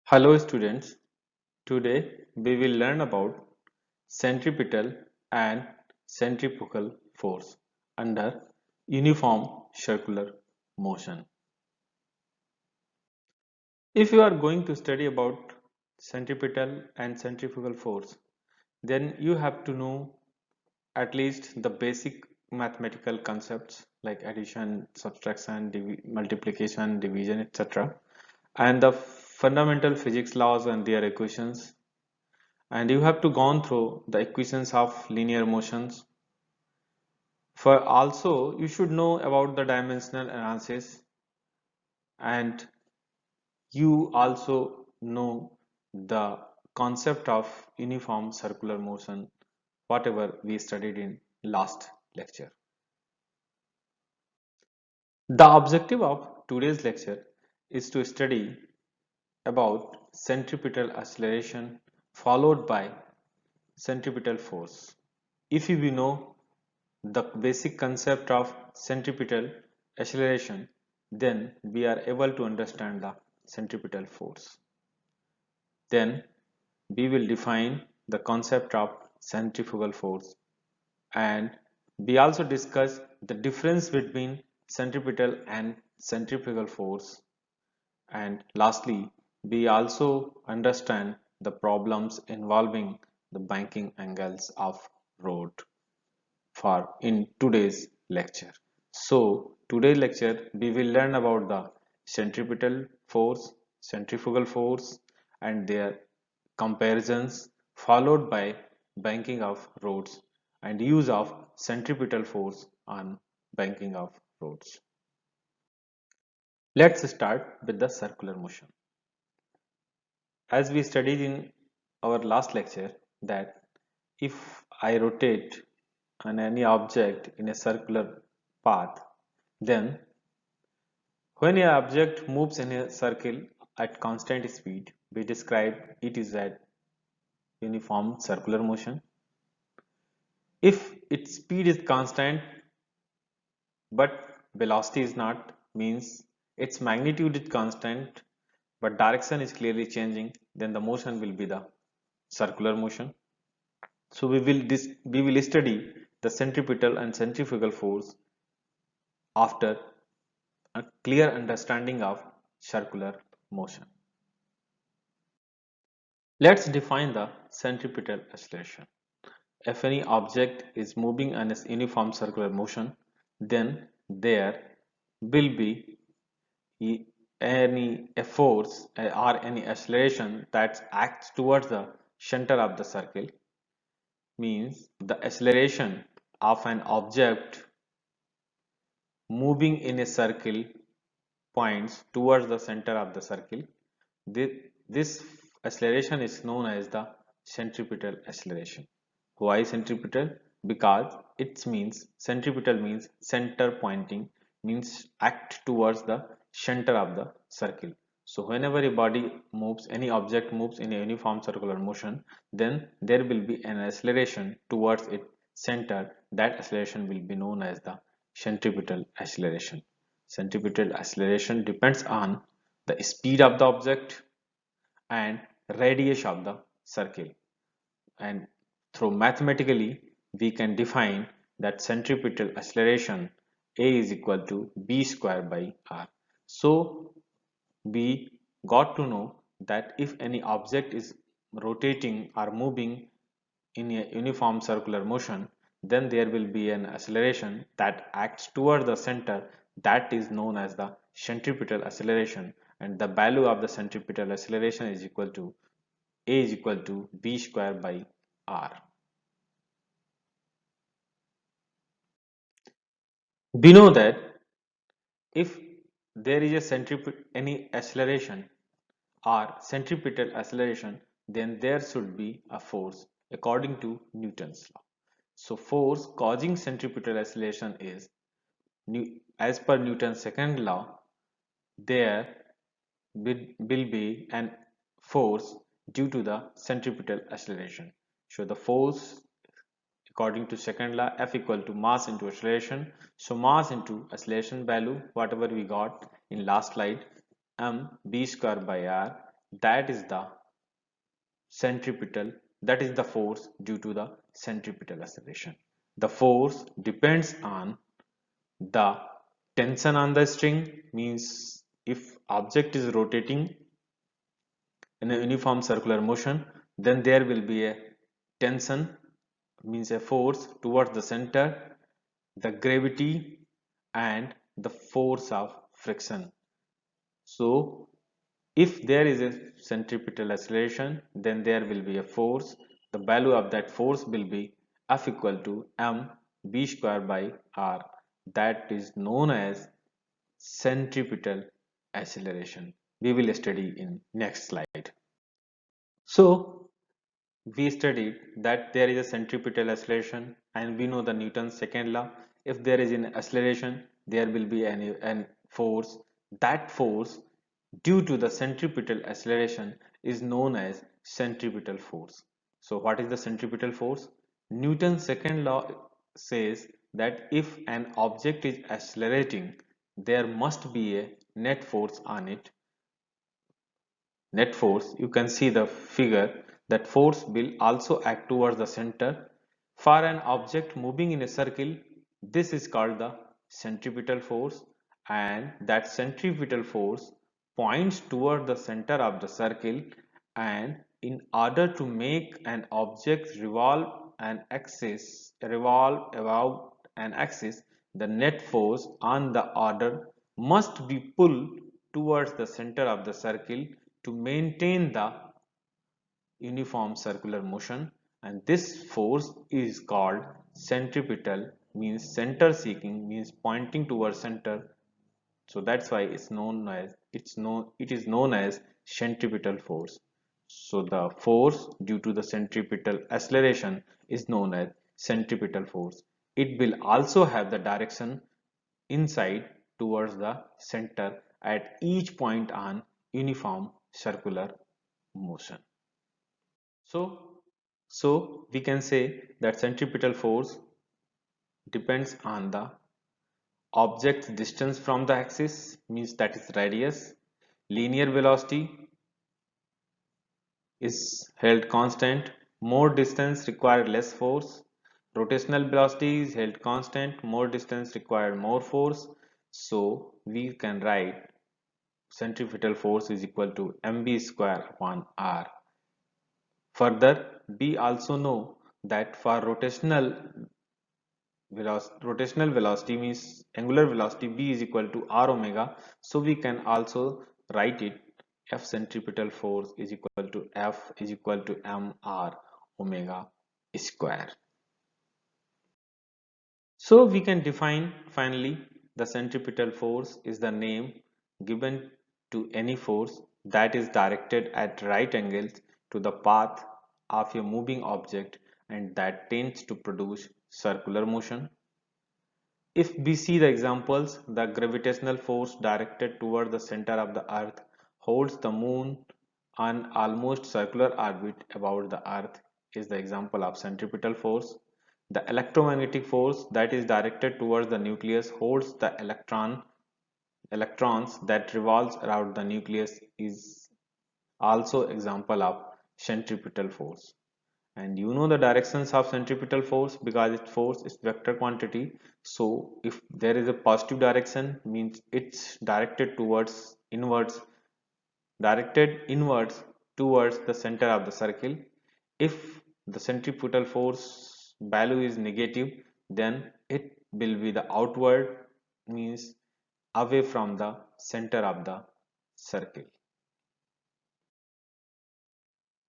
Hello students, today we will learn about centripetal and centrifugal force under uniform circular motion. If you are going to study about centripetal and centrifugal force, then you have to know at least the basic mathematical concepts like addition, subtraction, multiplication, division, etc. and the fundamental physics laws and their equations, and you have to gone through the equations of linear motions. For also you should know about the dimensional analysis, and you also know the concept of uniform circular motion, whatever we studied in last lecture. The objective of today's lecture is to study about centripetal acceleration followed by centripetal force. If we know the basic concept of centripetal acceleration, then we are able to understand the centripetal force. Then we will define the concept of centrifugal force, and we also discuss the difference between centripetal and centrifugal force, and lastly we also understand the problems involving the banking angles of rod for in today's lecture. So today's lecture we will learn about the centripetal force, centrifugal force and their comparisons, followed by banking of rods and use of centripetal force on banking of rods. Let's start with the circular motion. As we studied in our last lecture that if I rotate on any object in a circular path, then when an object moves in a circle at constant speed, we describe it is at uniform circular motion. If its speed is constant but velocity is not, means its magnitude is constant but direction is clearly changing, then the motion will be the circular motion. So we will study the centripetal and centrifugal force after a clear understanding of circular motion. Let's define the centripetal acceleration. If any object is moving in a uniform circular motion, then there will be any a force or any acceleration that acts towards the center of the circle, means the acceleration of an object moving in a circle points towards the center of the circle. This acceleration is known as the centripetal acceleration. Why centripetal? Because it means centripetal means center pointing, means act towards the center of the circle. So whenever a body moves, any object moves in a uniform circular motion, then there will be an acceleration towards its center. That acceleration will be known as the centripetal acceleration. Centripetal acceleration depends on the speed of the object and radius of the circle, and through mathematically we can define that centripetal acceleration A is equal to b square by r. So we got to know that if any object is rotating or moving in a uniform circular motion, then there will be an acceleration that acts toward the center, that is known as the centripetal acceleration, and the value of the centripetal acceleration is equal to A is equal to b square by r. We know that if there is a any acceleration or centripetal acceleration, then there should be a force according to Newton's law. So force causing centripetal acceleration is, as per Newton's second law, there will be an force due to the centripetal acceleration. So the force according to second law, F equal to mass into acceleration. So mass into acceleration value, whatever we got in last slide, m b square by r. that is the centripetal, that is the force due to the centripetal acceleration. The force depends on the tension on the string, means if object is rotating in a uniform circular motion, then there will be a tension, means a force towards the center, the gravity and the force of friction. So if there is a centripetal acceleration, then there will be a force. The value of that force will be F equal to m b square by r. That is known as centripetal acceleration. We will study in next slide. So we studied that there is a centripetal acceleration and we know the Newton's second law. If there is an acceleration, there will be an force. That force due to the centripetal acceleration is known as centripetal force. So what is the centripetal force? Newton's second law says that if an object is accelerating, there must be a net force on it. Net force, you can see the figure, that force will also act towards the center. For an object moving in a circle, this is called the centripetal force, and that centripetal force points toward the center of the circle, and in order to make an object revolve about an axis, the net force on the order must be pulled towards the center of the circle to maintain the uniform circular motion, and this force is called centripetal, means center seeking, means pointing towards center. So that's why it is known as centripetal force. So the force due to the centripetal acceleration is known as centripetal force. It will also have the direction inside towards the center at each point on uniform circular motion. So we can say that centripetal force depends on the object's distance from the axis, means that is radius. Linear velocity is held constant. More distance require less force. Rotational velocity is held constant. More distance require more force. So we can write centripetal force is equal to mb square upon r. Further, we also know that for rotational velocity, means angular velocity, v is equal to r omega. So we can also write it, F centripetal force is equal to F is equal to mr omega square. So we can define finally the centripetal force is the name given to any force that is directed at right angles to the path of a moving object and that tends to produce circular motion. If we see the examples, the gravitational force directed toward the center of the earth holds the moon on almost circular orbit about the earth is the example of centripetal force. The electromagnetic force that is directed towards the nucleus holds the electrons that revolves around the nucleus is also example of centripetal force. And you know the directions of centripetal force because its force is vector quantity. So if there is a positive direction, means it's directed inwards towards the center of the circle. If the centripetal force value is negative, then it will be the outward, means away from the center of the circle.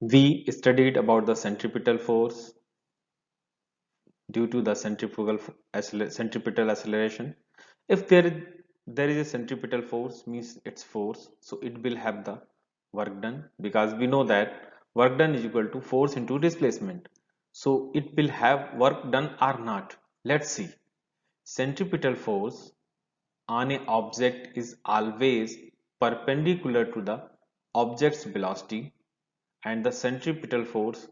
We studied about the centripetal force due to the centripetal acceleration. If there is a centripetal force, means its force, so it will have the work done, because we know that work done is equal to force into displacement. So it will have work done or not. Let's see. Centripetal force on a object is always perpendicular to the object's velocity, and the centripetal force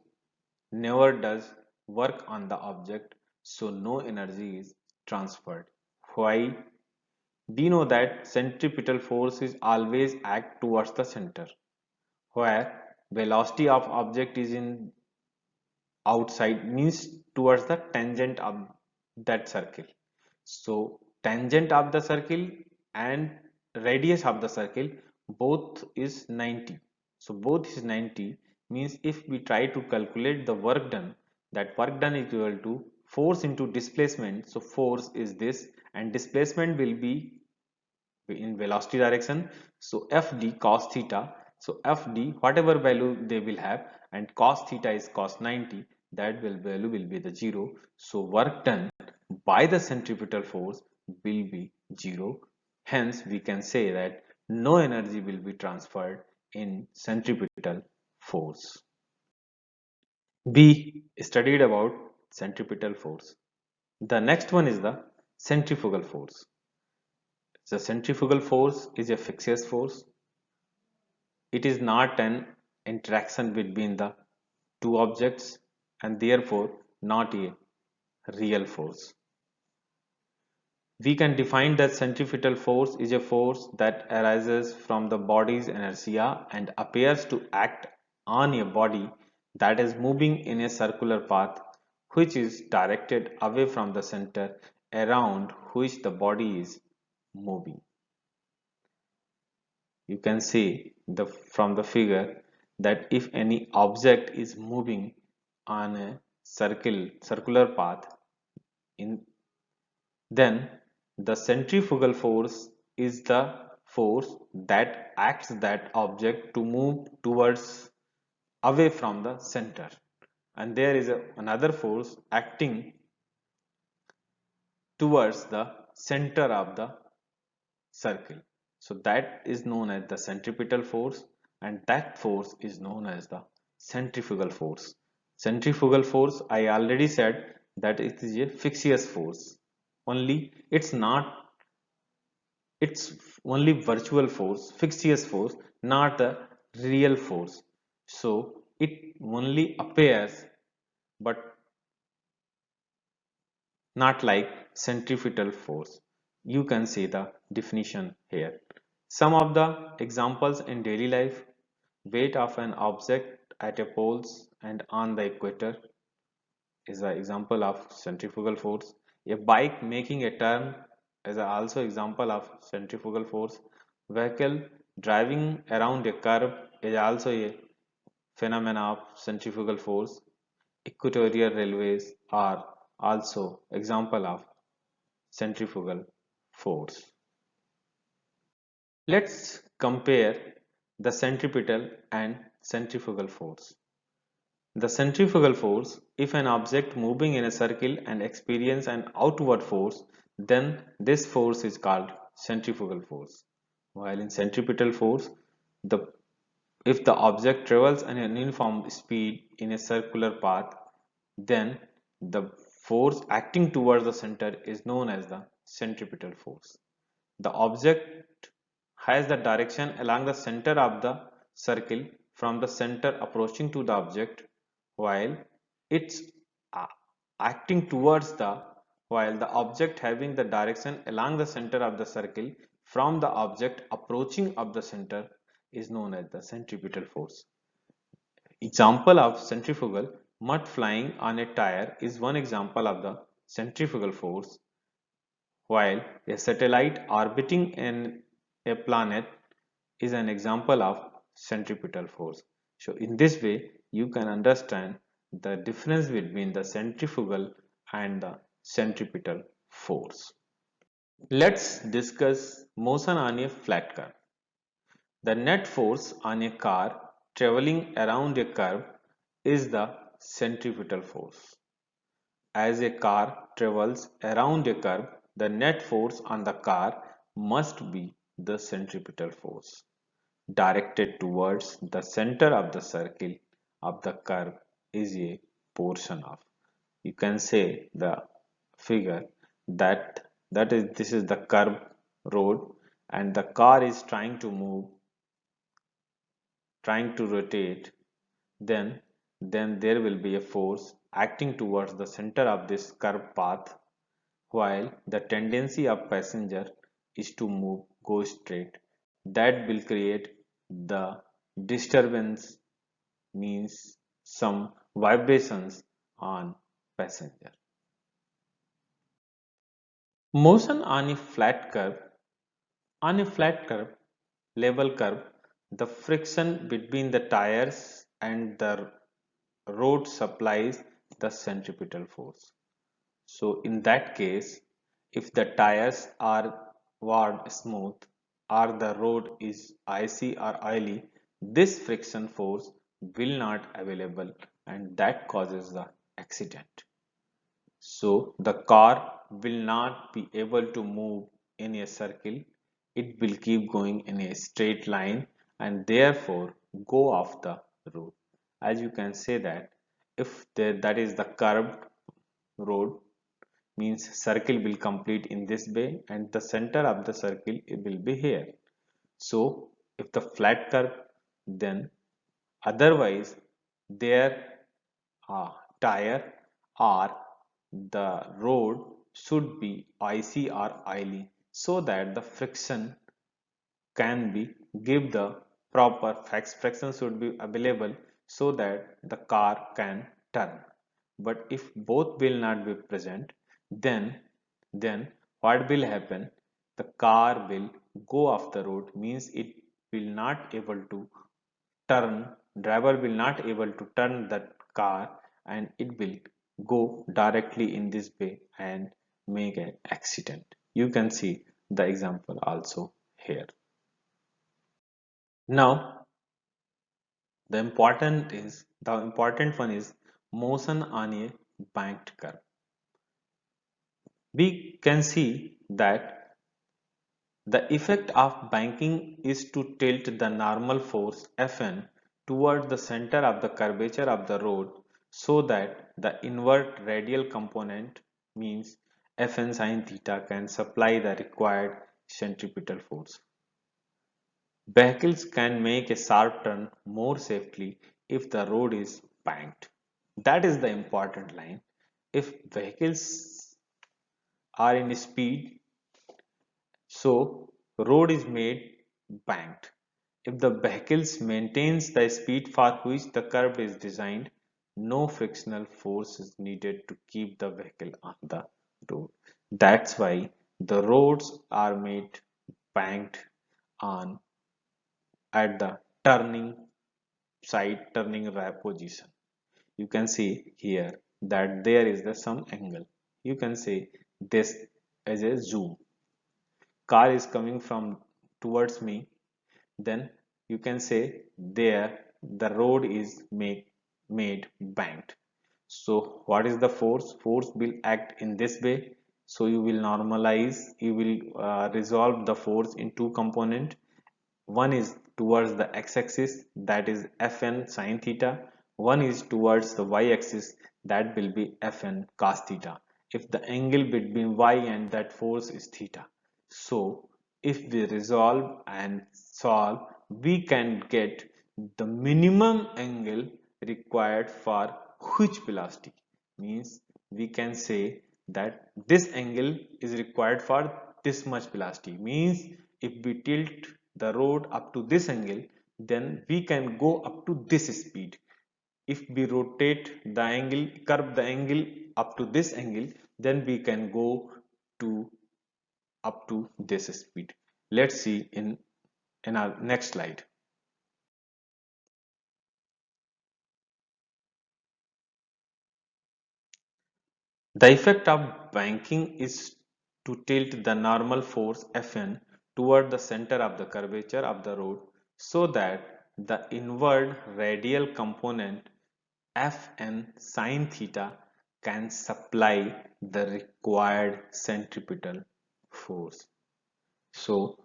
never does work on the object, so no energy is transferred. Why? We know that centripetal force is always act towards the center. where velocity of object is in outside means towards the tangent of that circle. So tangent of the circle and radius of the circle both is 90. So both is 90 means if we try to calculate the work done, that work done is equal to force into displacement. So force is this and displacement will be in velocity direction. So fd cos theta, so fd whatever value they will have, and cos theta is cos 90, that will value will be the 0. So work done by the centripetal force will be 0. Hence we can say that no energy will be transferred in centripetal force. We studied about centripetal force. The next one is the centrifugal force. The centrifugal force is a fixed force. It is not an interaction between the two objects and therefore not a real force. We can define that centrifugal force is a force that arises from the body's inertia and appears to act on a body that is moving in a circular path which is directed away from the center around which the body is moving. You can see from the figure that if any object is moving on a circular path, in then the centrifugal force is the force that acts that object to move towards away from the center, and there is another force acting towards the center of the circle. So that is known as the centripetal force, and that force is known as the centrifugal force. Centrifugal force, I already said that it is a fixed force. Only it's not, it's only virtual force, fixed force, not a real force. So it only appears but not like centrifugal force. You can see the definition here. Some of the examples in daily life: weight of an object at a poles and on the equator is an example of centrifugal force. A bike making a turn is also example of centrifugal force. Vehicle driving around a curve is also a phenomena of centrifugal force. Equatorial railways are also example of centrifugal force. Let's compare the centripetal and centrifugal force. The centrifugal force: if an object moving in a circle and experience an outward force, then this force is called centrifugal force. While in centripetal force, the if the object travels at an uniform speed in a circular path, then the force acting towards the center is known as the centripetal force. The object has the direction along the center of the circle from the center approaching to the object, while it's uh, acting towards the while the object having the direction along the center of the circle from the object approaching of the center is known as the centripetal force. Example of centrifugal: mud flying on a tire is one example of the centrifugal force, while a satellite orbiting in a planet is an example of centripetal force. So in this way, you can understand the difference between the centrifugal and the centripetal force. Let's discuss motion on a flat curve. The net force on a car traveling around a curve is the centripetal force. As a car travels around a curve, the net force on the car must be the centripetal force, directed towards the center of the circle of the curve is a portion of. You can say the figure that is this is the curve road, and the car is trying to move, trying to rotate, then there will be a force acting towards the center of this curved path, while the tendency of passenger is to move, go straight. That will create the Disturbance means some vibrations on passenger. Motion on a flat curve. On a flat curve, level curve, the friction between the tires and the road supplies the centripetal force. So in that case, if the tires are wide smooth or the road is icy or oily, this friction force will not available and that causes the accident. So the car will not be able to move in a circle. It will keep going in a straight line and therefore go off the road. As you can say that if that is the curved road means circle will complete in this way and the center of the circle it will be here. So if the flat curve then otherwise their tire or the road should be icy or oily so that the friction can be give the proper friction should be available so that the car can turn. But if both will not be present, then what will happen? The car will go off the road means it will not able to turn driver will not able to turn that car and it will go directly in this way and make an accident. You can see the example also here. Now the important one is motion on a banked curve. We can see that the effect of banking is to tilt the normal force Fn toward the center of the curvature of the road so that the inward radial component means Fn sine theta can supply the required centripetal force. Vehicles can make a sharp turn more safely if the road is banked. That is the important line. If vehicles are in speed, so road is made banked. If the vehicles maintains the speed for which the curve is designed, no frictional force is needed to keep the vehicle on the road. That's why the roads are made banked on at the turning side turning position. You can see here that there is the some angle. You can say this as a zoom. Car is coming from towards me, then you can say there the road is made banked. So what is the force? Force will act in this way. So you will normalize, you will resolve the force in two component. One is towards the x-axis, that is Fn sine theta. One is towards the y-axis, that will be Fn cos theta. If the angle between y and that force is theta, so if we resolve and solve, we can get the minimum angle required for which velocity. Means we can say that this angle is required for this much velocity. Means if we tilt the road up to this angle, then we can go up to this speed. If we rotate the angle, curve the angle up to this angle, then we can go to up to this speed. Let's see in our next slide. The effect of banking is to tilt the normal force Fn toward the center of the curvature of the road so that the inward radial component Fn sine theta can supply the required centripetal force. So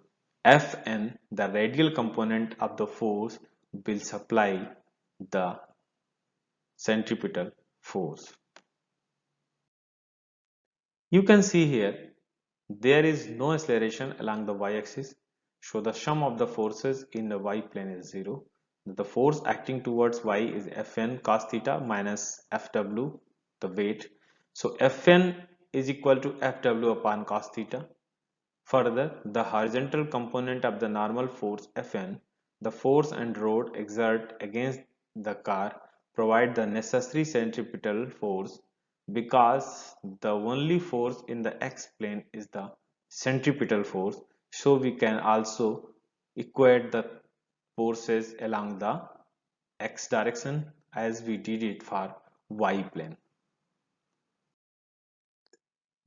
Fn, the radial component of the force, will supply the centripetal force. You can see here there is no acceleration along the y-axis, so the sum of the forces in the y plane is 0. The force acting towards y is Fn cos theta minus Fw, the weight. So Fn is equal to Fw upon cos theta. Further, the horizontal component of the normal force Fn The force and load exert against the car provide the necessary centripetal force because the only force in the x-plane is the centripetal force. So we can also equate the forces along the x direction as we did it for y-plane.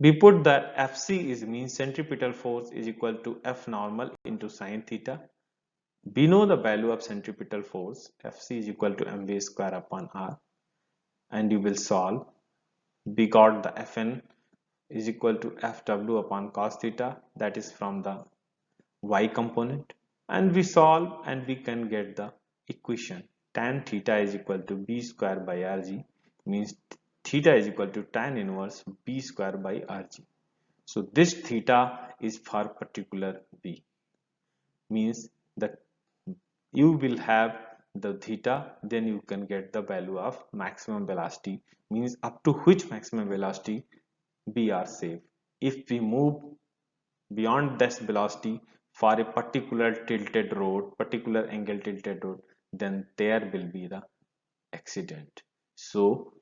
We put that Fc is mean centripetal force is equal to F normal into sine theta. We know the value of centripetal force. Fc is equal to mv square upon r, and you will solve. We got the Fn is equal to Fw upon cos theta, that is from the y component, and we solve and we can get the equation tan theta is equal to b square by rg, means theta is equal to tan inverse b square by rg. So this theta is for particular b, means the you will have the theta, then you can get the value of maximum velocity, means up to which maximum velocity we are safe. If we move beyond this velocity for a particular tilted road, particular angle tilted road, then there will be the accident. So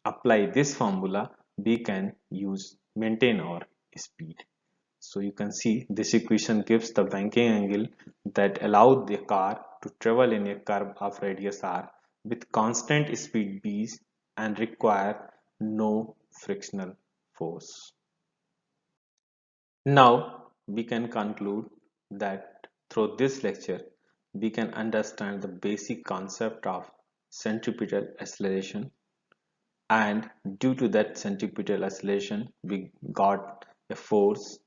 apply this formula, we can use maintain our speed. So you can see this equation gives the banking angle that allows the car to travel in a curve of radius r with constant speed b's and require no frictional force. Now we can conclude that through this lecture we can understand the basic concept of centripetal acceleration, and due to that centripetal acceleration we got a force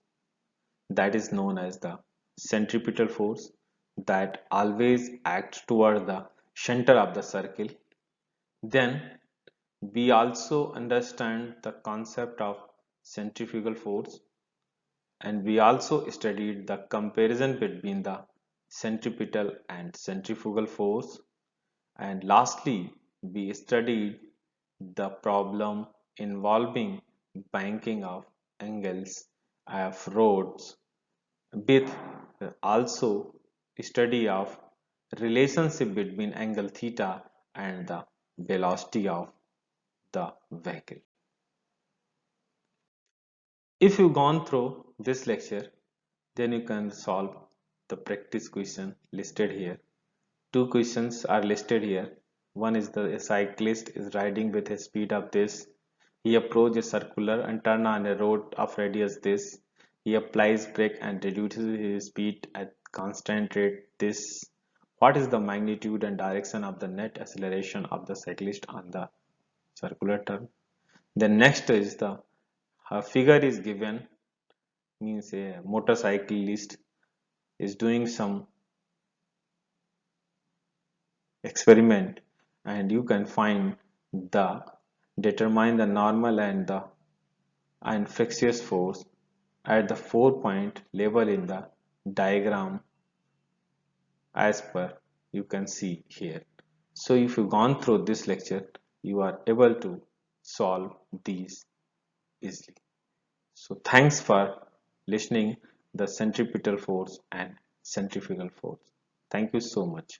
that is known as the centripetal force that always acts toward the center of the circle. Then we also understand the concept of centrifugal force, and we also studied the comparison between the centripetal and centrifugal force, and lastly we studied the problem involving banking of angles of roads with also study of relationship between angle theta and the velocity of the vehicle. If you've gone through this lecture, then you can solve the practice question listed here. Two questions are listed here. One is the cyclist is riding with a speed of this. He approaches a circular and turn on a road of radius this. He applies brake and reduces his speed at constant rate this. What is the magnitude and direction of the net acceleration of the cyclist on the circular turn? Then next is the figure is given, means a motorcyclist is doing some experiment, and you can find the determine the normal and the and frictious force at the 4-point level in the diagram as per you can see here. So if you've gone through this lecture, you are able to solve these easily. So thanks for listening the centripetal force and centrifugal force. Thank you so much.